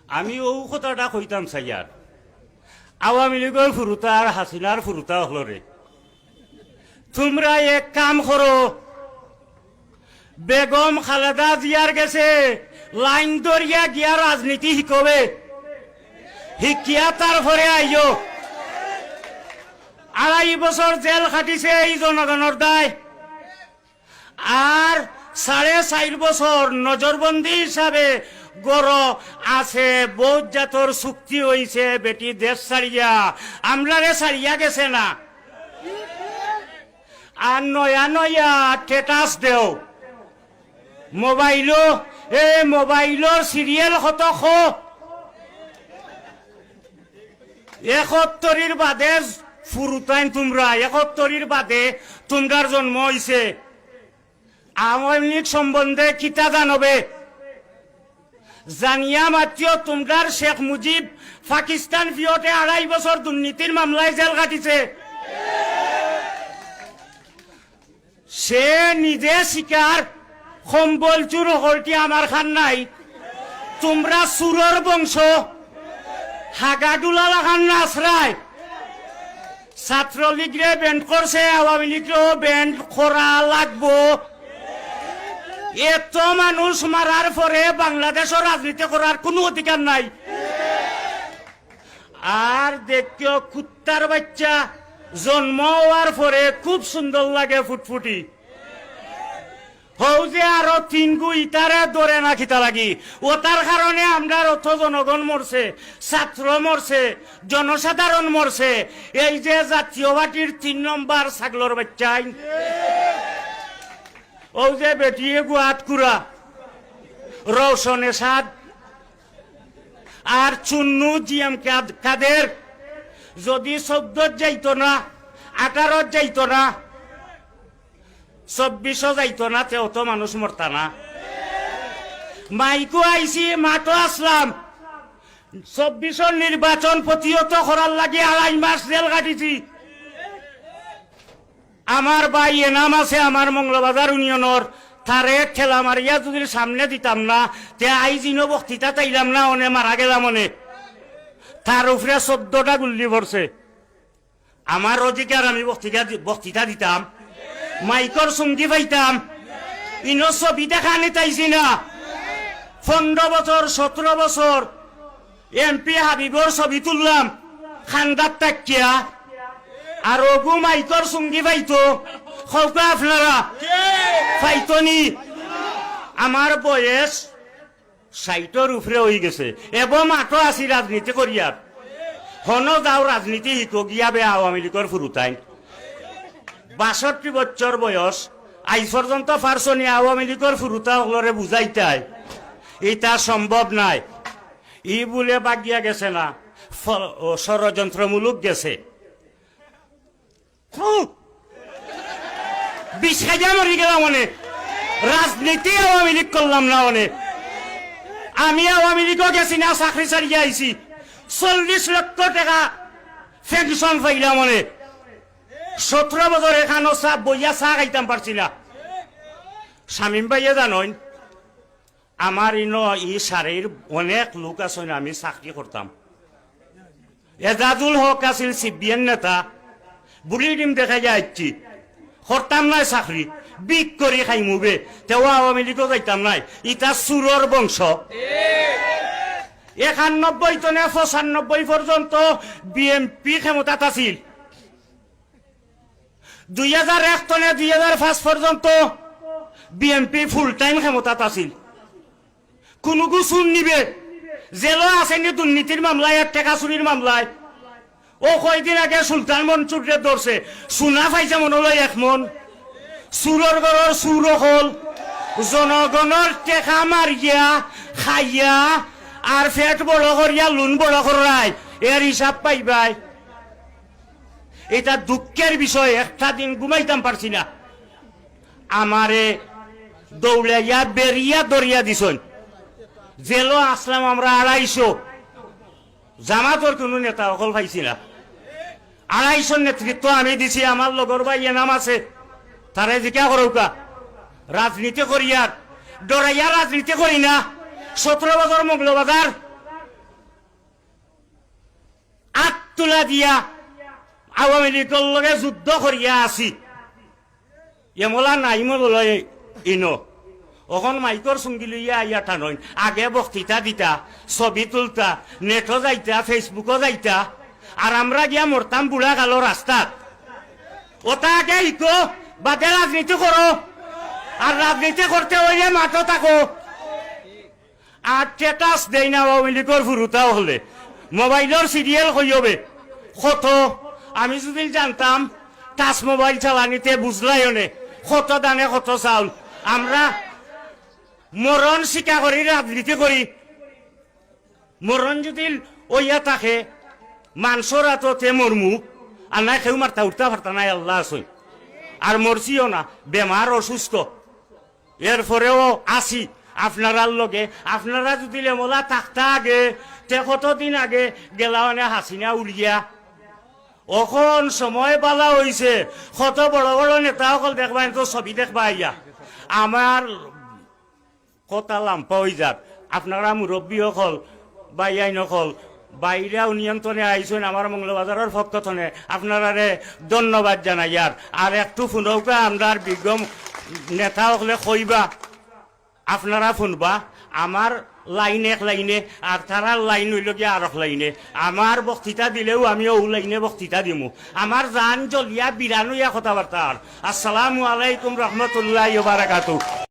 আমি ও কথাটা কইতাম সাইয়ার আওয়ামী লীগের ফুরুতা আর হাসিনার ফুরুতা হল রে তোমরা এক কাম করো বেগম খালেদা জিয়ার গেছে লাইন দরিয়া গিয়া রাজনীতি শিকবে শিকিয়া তারপরে আইও 2.5 বছর জেল খাটিছে এই জনগণের দায় আর 4.5 বছর নজরবন্দি হিসাবে গড় আছে বহুত জাতর চুক্তি হয়েছে বেটি দেশ ছাড়িয়া আমরারে ছাড়িয়া গেছে না আর নয়া নয়া স্টেটাস দেও মোবাইলও মোবাইলর সিরিয়াল কত 71 বাদে ফুরুতাইন তোমরা 71 বাদে তোমরার জন্ম হয়েছে আওয়ামী লীগ সম্বন্ধে কিতা জানবে জানিয়া মাত্র তোমরার শেখ মুজিব পাকিস্তান ভিওতে 2.5 বছর দুর্নীতির মামলায় জেল কাটিছে সে নিজে শিকার সম্বল চুর হলটি আমার খান নাই তোমরা সুরর বংশ হাগাডুলা লাগান নাচরায় ছাত্রলীগরে ব্যান্ড করছে আওয়ামী লীগরেও ব্যান্ড করা লাগবো এত মানুষ মারার পরে বাংলাদেশের রাজনীতি করার কোনো অধিকার নাই আর দেখিও কুত্তার বাচ্চা জন্ম হওয়ার পরে খুব সুন্দর লাগে ফুটফুটি হও যে আরো 3 গু ইটারে ধরে না খিতা লাগি ও তার কারণে আমরা অত জনগণ মরছে ছাত্র মরছে জনসাধারণ মরছে এই যে জাতীয় পার্টির 3 নম্বর ছাগলর বাচ্চাই ও যে বেটিয়ে গুয়াত কুড়া রৌশনে সাদ আর চুন্নু জিএম কাদের যদি 14 যাইতো না 18 যাইতো না 24 যাইতো না তেও তো মানুষ মরতা না মাইকো আইসি মাতো আসলাম 24 নির্বাচন প্রতিহত করার লাগে 2.5 মাস জেল কাটিছি আমার ভাই এনাম আছে আমার মঙ্গলবাজার ইউনিয়নের তারে ঠেলা মারিয়া যদি সামনে দিতাম না তে আইজিনো বক্তৃতা তাইলাম না অনে মারা গেলাম অনে তার উপরে 14টা গুল্লি পড়ছে আমার অধিকার আমি বক্তৃতা দিতাম মাইকর সঙ্গী পাইতাম ইনো ছবি দেখা নিতাইছি না 15 বছর 17 বছর এমপি হাবিবর ছবি তুললাম খান্দার তাকিয়া আর ওগু মাইকর সঙ্গী পাইতো খৌকা আপনারা পাইতনি আমার বয়স 60-এর উপরে হয়ে গেছে এবং মাঠও আছি রাজনীতি করিয়ার হন যাও রাজনীতি শিখো গিয়া বে আওয়ামী লীগের ফুরুতাই 62 বছর বয়স আজ পর্যন্ত পারছনি আওয়ামী লীগের ফুরুতা হলরে বুঝাইতাই এটা সম্ভব নাই ই বলে বাগিয়া গেছে না ষড়যন্ত্রমূলক গেছে 20 হাজার মরি গেলাম অনেক রাজনীতি আওয়ামী লীগ করলাম না অনেক আমি আওয়ামী লীগও গেছি না চাকরি ছাড়িয়ে আইছি 40 লক্ষ টাকা পেনশন পাইলাম অনেক 17 বছর এখানো বইয়া চা খাইতাম পারছি না শামিম ভাইয়া জানইন আমার ইনো ই সারের অনেক লোক আছেন আমি চাকরি করতাম এজাজুল হক আছিল সিবিএন নেতা বুড়ি ডিম দেখা যাচ্ছি করতাম নাই চাকরি বিক করে খাইমুবে তেও আওয়ামী লীগও যাইতাম নাই ইটা সুরর বংশ 91 তো 95 পর্যন্ত বিএমপি ক্ষমতাত আছিল 2001 তো 2005 পর্যন্ত বিএমপি ফুল টাইম ক্ষমতাত আছিল কোন গুছুন নিবে জেলও আসেনি দুর্নীতির মামলায় টাকা চুরির মামলায় ও কয়দিন আগে সুলতান মনসুরে ধরছে সোনা পাইছে মনে হলো 1 মন সুরর ঘরের সুর হল জনগণের টেকা মারিয়া খাইয়া আর ফেট বড় করিয়া লুন বড় করাই এর হিসাব পাইবাই এটা দুঃখের বিষয় একটা দিন ঘুমাইতাম পারছি না আমারে দৌড়াইয়া বেরিয়া দরিয়া দিছন জেলও আসলাম আমরা 250 জামাতর কোনো নেতা অকল পাইছি না 250 নেতৃত্ব আমি দিছি আমার লগর ভাই নাম আছে তারে জিজ্ঞা করৌকা রাজনীতি করিয়ার ডরাইয়া রাজনীতি করি না 17 বছর মঙ্গলবাজার তুলা দিয়া আওয়ামী লীগের লগে যুদ্ধ করিয়া আছি এমলা নাই মল ইনো অখন মাইকর সঙ্গী লইয়া আইয়া টানইন আগে বক্তৃতা দিতা ছবি তুলতা নেটও যাইতা ফেসবুকও যাইতা আর আমরা গিয়া মরতাম বুড়া কালো রাস্তাত ওটা আগে ইকো বাদে রাজনীতি করো আর রাজনীতি করতে হইলে মাঠও থাকো আর স্টেটাস দেই না আওয়ামী লীগের ফুরুতাও হলে মোবাইলের সিরিয়াল হইবে কত আমি যদি জানতাম টাচ মোবাইল চালানিতে বুঝলাই অনে কত দানে কত চাউল আমরা মরণ শিকা করি রাজনীতি করি মরণ যদি ওইয়া থাকে মানসর হাততে মরমু আর নাই কেউ মারতা উঠতা পারতা নাই আল্লাহ আছে আর মরছিও না বেমার অসুস্থ এরপরেও আসি আপনারার লগে আপনারা যদি লেমলা থাকতা আগে তে কতদিন আগে গেলা মানে হাসিনা উলিয়া অখন সময় পালা হয়েছে কত বড় বড় নেতা সকল দেখবা তো ছবি দেখবা ইয়া আমার কথা লাম্পা হয়ে যাক আপনারা মুরব্বী সকল বা ইয়াই নকল বাইরা নিয়ন্ত্রণে আইসেন আমার মঙ্গলবাজারের পক্ষথনে আপনারা ধন্যবাদ জানাই আর একটু শুনৌকা আমরা বিজ্ঞ নেতা সকলে কইবা আপনারা শুনবা আমার লাইন এক লাইনে আর তারার লাইন হইল গিয়ে আর এক লাইনে আমার বক্তৃতা দিলেও আমি ও লাইনে বক্তৃতা দিমু আমার জান জলিয়া বিরানুয়া কথাবার্তা আসসালামু আলাইকুম রহমতুল্লাহ বারাকাতু।